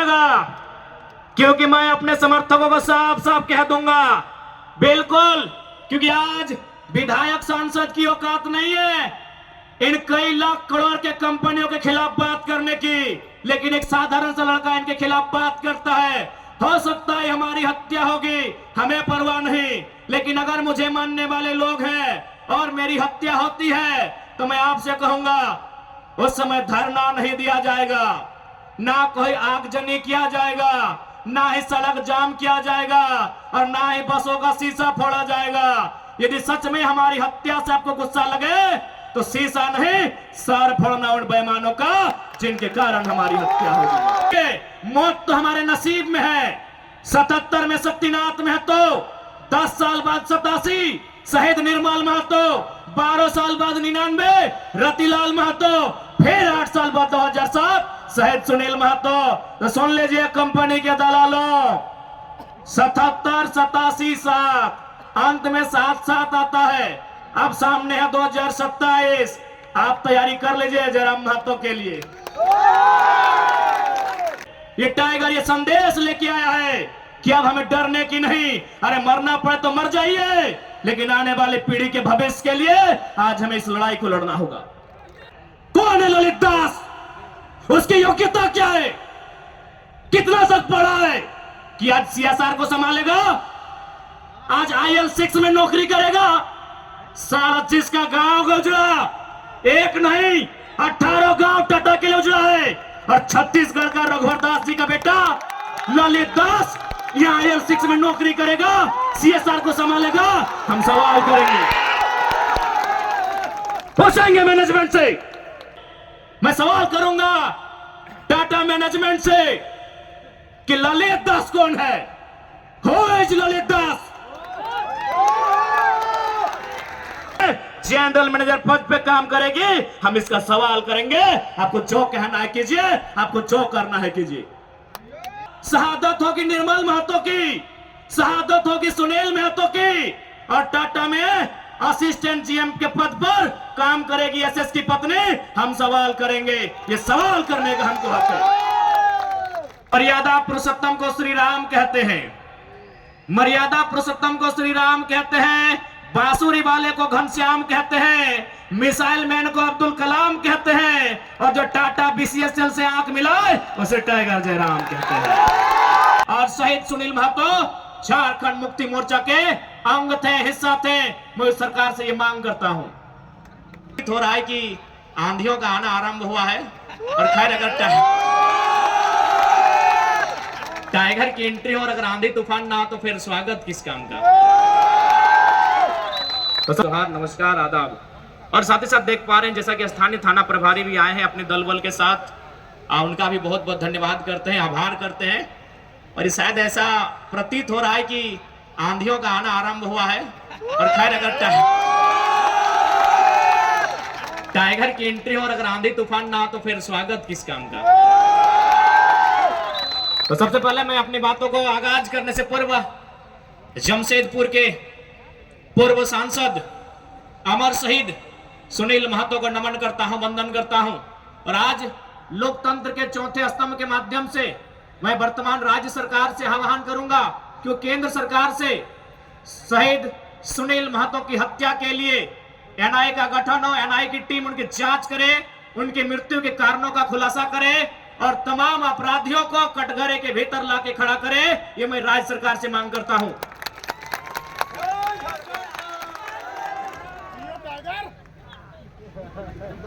मिलेगा, क्योंकि मैं अपने समर्थकों को साफ साफ कह दूंगा, बिल्कुल, क्योंकि आज विधायक सांसद की औकात नहीं है इन कई लाख करोड़ के कंपनियों के खिलाफ बात करने की, लेकिन एक साधारण सा लड़का इनके खिलाफ बात करता है। हो सकता है हमारी हत्या होगी, हमें परवाह नहीं, लेकिन अगर मुझे मानने वाले लोग हैं और मेरी हत्या होती है तो मैं आपसे कहूंगा उस समय धरना नहीं दिया जाएगा, ना कोई आगजनी किया जाएगा, ना ही सड़क जाम किया जाएगा और ना ही बसों का शीशा फोड़ा जाएगा। यदि सच में हमारी हत्या से आपको गुस्सा लगे तो शीशा नहीं, सर फोड़ना उन बेईमानों का जिनके कारण हमारी हत्या होगी। मौत तो हमारे नसीब में है, 77 में शक्तिनाथ महतो, 10 साल बाद 87 शहीद निर्मल महतो, 12 साल बाद 99 रतिलाल महतो, फिर 8 साल बाद 2007 शहीद सुनील महतो। तो सुन लीजिए कंपनी के दलालों, 77, 87, 7 अंत में 7 आता है। अब सामने है 2027, आप तैयारी कर लीजिए जयराम महतो के लिए। ये टाइगर ये संदेश लेके आया है कि अब हमें डरने की नहीं, अरे मरना पड़े तो मर जाइए, लेकिन आने वाली पीढ़ी के भविष्य के लिए आज हमें इस लड़ाई को लड़ना होगा। कौन है ललित दास, उसकी योग्यता क्या है, कितना तक पढ़ा है कि आज सीएसआर को संभालेगा, आज IL6 में नौकरी करेगा। सारा चीज का गांव उजड़ा, एक नहीं 18 गांव टाटा के लिए उजड़ा है, और छत्तीसगढ़ का रघुवर दास जी का बेटा ललित दास यहाँ IL6 में नौकरी करेगा, CSR को संभालेगा। हम सवाल करेंगे, पूछेंगे मैनेजमेंट से, मैं सवाल करूंगा टाटा मैनेजमेंट से कि ललित दास कौन है, who is Lalit Das. General manager पद पे काम करेगी, हम इसका सवाल करेंगे। आपको जो कहना है कीजिए, आपको जो करना है कीजिए। शहादत होगी निर्मल महतो की, शहादत होगी सुनील महतो की, और टाटा में असिस्टेंट GM के पद पर काम करेगी SS की पत्नी। हम सवाल करेंगे, ये सवाल करने का हमको हक है। मर्यादा पुरुषोत्तम को श्री राम कहते हैं, मर्यादा पुरुषोत्तम को श्री राम कहते हैं, बांसुरी वाले को घनश्याम कहते हैं, मिसाइल मैन को अब्दुल कलाम कहते हैं, और जो टाटा BCSL से आंख मिलाए उसे टाइगर जयराम कहते हैं। और शहीद सुनील महतो झारखंड मुक्ति मोर्चा के अंग थे, हिस्सा थे। मैं सरकार से ये मांग करता हूं, हो रहा है कि आंधियों का आना आरंभ हुआ है, और खैर अगर टाइगर की एंट्री हो और अगर आंधी तूफान ना हो तो फिर स्वागत किस काम का। नमस्कार, आदाब। और साथ ही साथ देख पा रहे हैं जैसा कि स्थानीय थाना प्रभारी भी आए हैं अपने दल बल के साथ, उनका भी बहुत बहुत धन्यवाद करते हैं, आभार करते हैं। और शायद ऐसा प्रतीत हो रहा है कि आंधियों का आना आरंभ हुआ है, और खैर अगर टाइगर की एंट्री हो और अगर आंधी तूफान ना हो तो फिर स्वागत किस काम का। तो सबसे पहले मैं अपनी बातों को आगाज करने से पूर्व जमशेदपुर के पूर्व सांसद अमर शहीद सुनील महतो को नमन करता हूं, वंदन करता हूं। और आज लोकतंत्र के चौथे स्तंभ के माध्यम से मैं वर्तमान राज्य सरकार से आह्वान करूंगा कि केंद्र सरकार से शहीद सुनील महतो की हत्या के लिए NIA का गठन हो, NIA की टीम उनकी जांच करे, उनकी मृत्यु के कारणों का खुलासा करे और तमाम अपराधियों को कटघरे के भीतर लाके खड़ा करे। ये मैं राज्य सरकार से मांग करता हूं।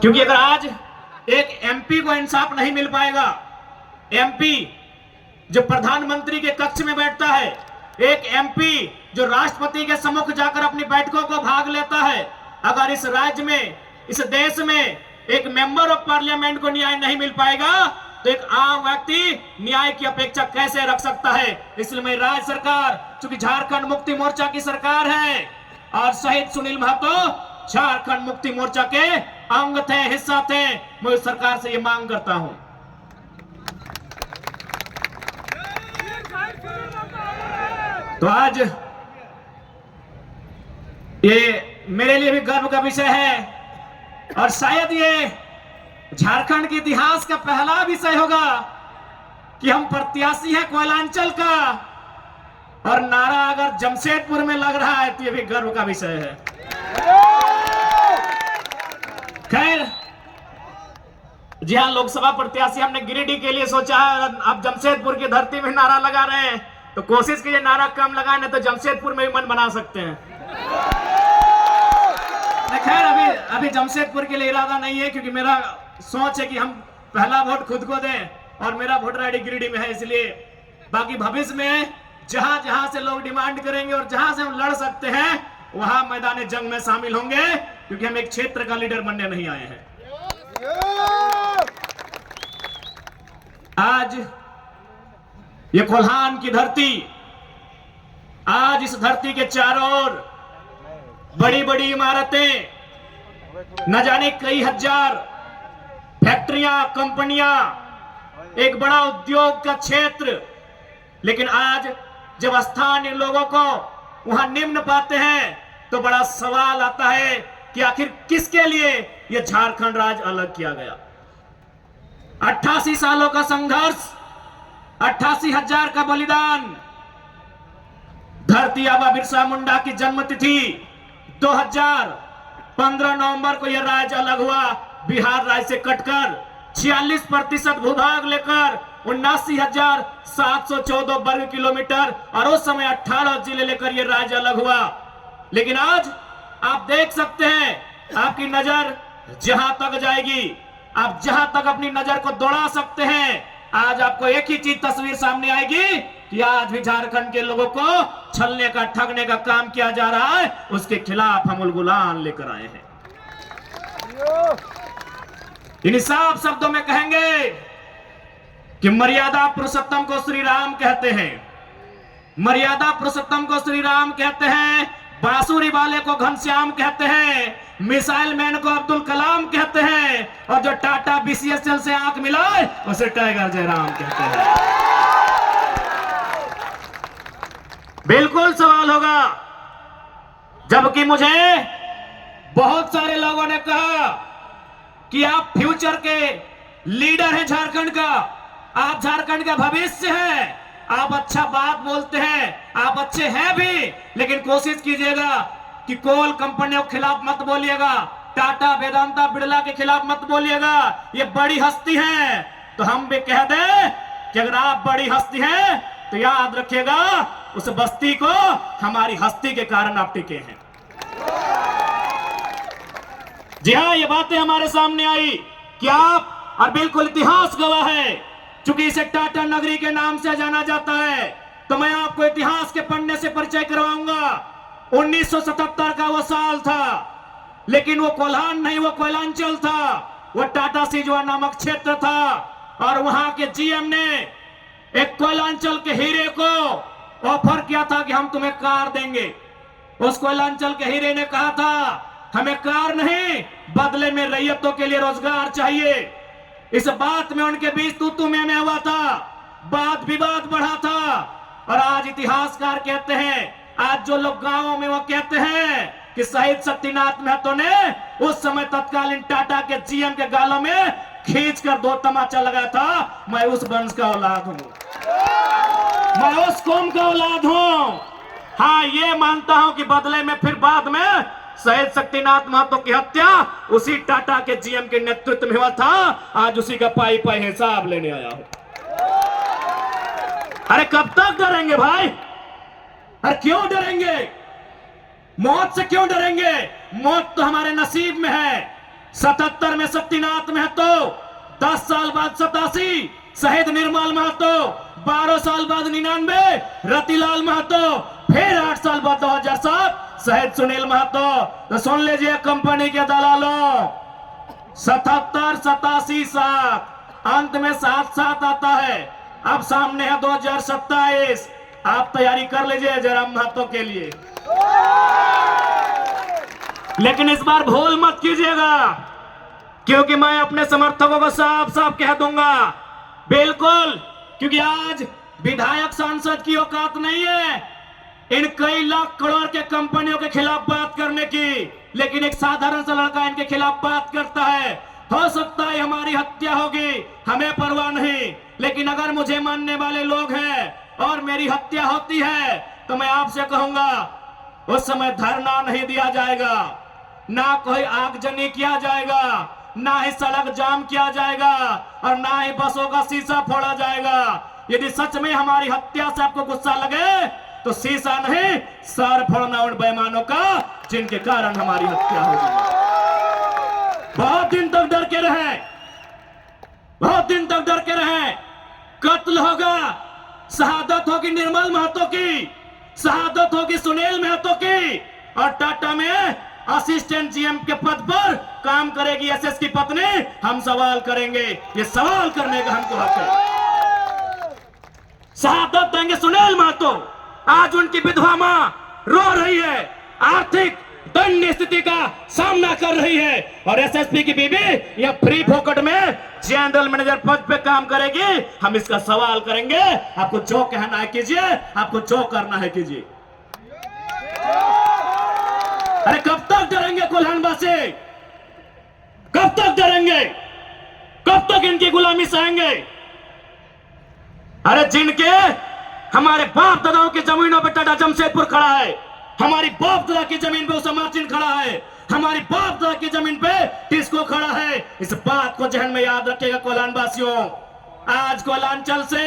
क्योंकि अगर आज एक MP को इंसाफ नहीं मिल पाएगा, MP जो प्रधानमंत्री के कक्ष में बैठता है, एक MP जो राष्ट्रपति के सम्मुख जाकर अपनी बैठकों को भाग लेता है, अगर इस राज्य में, इस देश में एक मेंबर ऑफ पार्लियामेंट को न्याय नहीं मिल पाएगा तो एक आम व्यक्ति न्याय की अपेक्षा कैसे रख सकता है। इसलिए मैं राज्य सरकार, चूंकि झारखंड मुक्ति मोर्चा की सरकार है और शहीद सुनील महतो झारखंड मुक्ति मोर्चा के अंग थे, हिस्सा थे, मैं सरकार से ये मांग करता हूं। तो आज ये मेरे लिए भी गर्व का विषय है और शायद ये झारखंड के इतिहास का पहला विषय होगा कि हम प्रत्याशी हैं कोयलांचल का, और नारा अगर जमशेदपुर में लग रहा है तो ये भी गर्व का विषय है। खैर, जी हाँ, लोकसभा प्रत्याशी हमने गिरिडीह के लिए सोचा है। अब जमशेदपुर की धरती में नारा लगा रहे हैं तो कोशिश कीजिए नारा कम लगाए, नहीं तो जमशेदपुर में भी मन बना सकते हैं। खैर, अभी जमशेदपुर के लिए इरादा नहीं है, क्योंकि मेरा सोच है कि हम पहला वोट खुद को दें और मेरा वोटर आईडी गिरिडीह में है। इसलिए बाकी भविष्य में जहां जहां से लोग डिमांड करेंगे और जहां से हम लड़ सकते हैं वहां मैदान जंग में शामिल होंगे, क्योंकि हम एक क्षेत्र का लीडर बनने नहीं आए हैं। आज ये कोल्हान की धरती, आज इस धरती के चारों ओर बड़ी बड़ी इमारतें, न जाने कई हजार फैक्ट्रियां, कंपनियां, एक बड़ा उद्योग का क्षेत्र। लेकिन आज जब स्थानीय लोगों को वहां निम्न पाते हैं तो बड़ा सवाल आता है कि आखिर किसके लिए यह झारखंड राज्य अलग किया गया। 88 सालों का संघर्ष, 88,000 का बलिदान, धरती आबा बिरसा मुंडा की जन्मतिथि 2015 नवंबर को यह राज्य अलग हुआ, बिहार राज्य से कटकर 46% भूभाग लेकर 79,714 वर्ग किलोमीटर, और उस समय 18 जिले लेकर यह राज्य अलग हुआ। लेकिन आज आप देख सकते हैं, आपकी नजर जहां तक जाएगी, आप जहां तक अपनी नजर को दौड़ा सकते हैं, आज आपको एक ही चीज तस्वीर सामने आएगी कि आज भी झारखंड के लोगों को छलने का, ठगने का काम किया जा रहा है। उसके खिलाफ हम उलगुलान लेकर आए हैं। इन साफ शब्दों में कहेंगे कि मर्यादा पुरुषोत्तम को श्री राम कहते हैं, मर्यादा पुरुषोत्तम को श्री राम कहते हैं, बांसुरी वाले को घनश्याम कहते हैं, मिसाइल मैन को अब्दुल कलाम कहते हैं, और जो टाटा बीसीएसएल से आंख मिलाए उसे टाइगर जयराम कहते हैं। बिल्कुल सवाल होगा, जबकि मुझे बहुत सारे लोगों ने कहा कि आप फ्यूचर के लीडर हैं झारखंड का, आप झारखंड का भविष्य हैं, आप अच्छा बात बोलते हैं, आप अच्छे हैं भी, लेकिन कोशिश कीजिएगा कि कोल कंपनियों के खिलाफ मत बोलिएगा, टाटा, वेदांता, बिड़ला के खिलाफ मत बोलिएगा, ये बड़ी हस्ती है। तो हम भी कह दें कि अगर आप बड़ी हस्ती हैं तो याद रखिएगा, उस बस्ती को हमारी हस्ती के कारण आप टिके हैं। जी हाँ, ये बातें हमारे सामने आई कि आप, और बिल्कुल इतिहास गवाह है, चूंकि इसे टाटा नगरी के नाम से जाना जाता है, तो मैं आपको इतिहास के पन्ने से परिचय करवाऊंगा। 1977 का वो साल था, लेकिन वो कोल्हान नहीं, वो कोयलांचल था, वो टाटा सिजवा नामक क्षेत्र था, और वहां के जीएम ने एक कोयलांचल के हीरे को ऑफर किया था कि हम तुम्हें कार देंगे। उस कोयलांचल के हीरे ने कहा था हमें कार नहीं, बदले में रैयतों के लिए रोजगार चाहिए। इस बात में उनके बीच तू मैं हुआ था, वाद विवाद बढ़ा था, और आज इतिहासकार कहते हैं, आज जो लोग गांवों में वो कहते हैं कि शहीद शक्तिनाथ महतो ने उस समय तत्कालीन टाटा के जीएम के गालों में खींचकर 2 तमाचा लगाया था। मैं उस वंश का औलाद हूं, मैं उस कौम का औलाद हूं। हाँ, ये मानता हूं कि बदले में फिर बाद में शहीद शक्तिनाथ महतो की हत्या उसी टाटा के जीएम के नेतृत्व में हुआ था। आज उसी का पाई पाई हिसाब लेने आया हूं। अरे कब तक डरेंगे भाई? अरे क्यों डरेंगे? मौत से क्यों डरेंगे? मौत तो हमारे नसीब में है। 77 में शक्तिनाथ महतो, 10 साल बाद 87 शहीद निर्मल महतो, 12 साल बाद 99 रतिलाल महतो, फिर 8 साल बाद 2007 शहीद सुनील महतो। तो सुन लीजिए कंपनी के दलालों, 77, 87, 7, अंत में 7 आता है। अब सामने है 2027, आप तैयारी कर लीजिए जयराम महतो के लिए। लेकिन इस बार भूल मत कीजिएगा, क्योंकि मैं अपने समर्थकों को साफ साफ कह दूंगा, बिल्कुल, क्योंकि आज विधायक सांसद की औकात नहीं है इन कई लाख करोड़ के कंपनियों के खिलाफ बात करने की, लेकिन एक साधारण सा लड़का इनके खिलाफ बात करता है। हो सकता है हमारी हत्या होगी, हमें परवाह नहीं, लेकिन अगर मुझे मानने वाले लोग हैं और मेरी हत्या होती है तो मैं आपसे कहूंगा उस समय धरना नहीं दिया जाएगा, ना कोई आगजनी किया जाएगा, ना ही सड़क जाम किया जाएगा और ना ही बसों का शीशा फोड़ा जाएगा। यदि सच में हमारी हत्या से आपको गुस्सा लगे तो शीशा नहीं सर फोड़ना उन बेईमानों का जिनके कारण हमारी हत्या हो गई। बहुत दिन तक डर के रहे, बहुत दिन तक डर के रहे। कत्ल होगा, शहादत होगी निर्मल महतो की, शहादत होगी सुनील महतो की, और टाटा में असिस्टेंट जीएम के पद पर काम करेगी एसएस की पत्नी। हम सवाल करेंगे, ये सवाल करने का हमको हक है। शहादत देंगे सुनील महतो। आज उनकी विधवा मां रो रही है, आर्थिक दयनीय स्थिति का सामना कर रही है, और एसएसपी की बीबी या फ्री फोकट में जनरल मैनेजर पद पे काम करेगी। हम इसका सवाल करेंगे। आपको जो कहना है कीजिए, आपको जो करना है कीजिए। अरे कब तक डरेंगे कोल्हानवासी? कब तक डरेंगे? कब तक इनकी गुलामी सहेंगे? अरे जिनके हमारे बाप दादाओं की जमीनों पे टाटा जमशेदपुर खड़ा है, हमारी बाप दादा की जमीन पे उसा मार्जिन खड़ा है, हमारी बाप दादा की जमीन पे टिस्को खड़ा है। इस बात को जहन में याद रखिएगा कोल्हानवासियों। आज कोल्हांचल से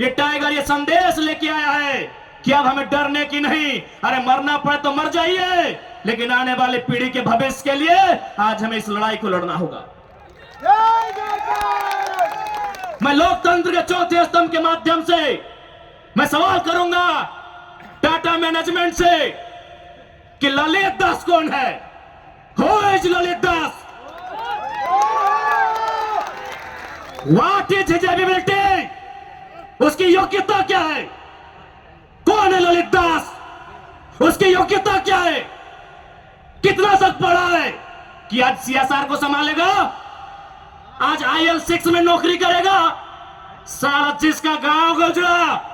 ये टाइगर ये संदेश लेके आया है कि अब हमें डरने की नहीं, अरे मरना पड़े तो मर जाइए, लेकिन आने वाले पीढ़ी के भविष्य के लिए आज हमें इस लड़ाई को लड़ना होगा। मैं लोकतंत्र के चौथे स्तंभ के माध्यम से मैं सवाल करूंगा टाटा मैनेजमेंट से कि ललित दास कौन है? Who is Lalit Das? What is his ability? उसकी योग्यता क्या है? कौन है ललित दास? उसकी योग्यता क्या है? कितना तक पढ़ा है कि आज सीएसआर को संभालेगा, आज IL6 में नौकरी करेगा? सारा जिसका गांव गुजरा,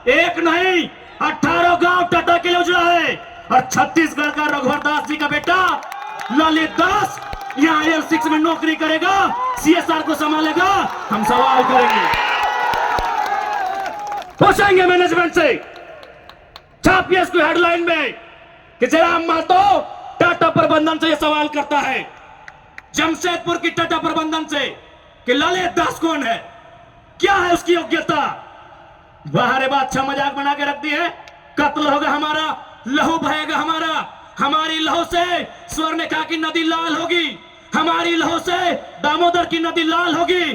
एक नहीं 18 गांव टाटा के लिए उजड़ा है, और छत्तीसगढ़ का रघुवर दास जी का बेटा ललित दास यहाँ IL6 में नौकरी करेगा, सीएसआर को संभालेगा। हम सवाल करेंगे, पूछेंगे मैनेजमेंट से, छापिए इसको हेडलाइन में कि जयराम महतो टाटा प्रबंधन से यह सवाल करता है, जमशेदपुर की टाटा प्रबंधन से, कि ललित दास कौन है, क्या है उसकी योग्यता? बाहर बात अच्छा मजाक बना के रख दी है। कत्ल होगा हमारा, लहू बहेगा हमारा, हमारी लहू से स्वर्णरेखा की नदी लाल होगी, हमारी लहू से दामोदर की नदी लाल होगी,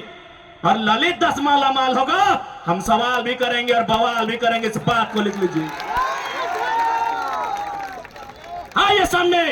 और ललित दास माला माल होगा। हम सवाल भी करेंगे और बवाल भी करेंगे। इस बात को लिख लीजिए। आइए सामने।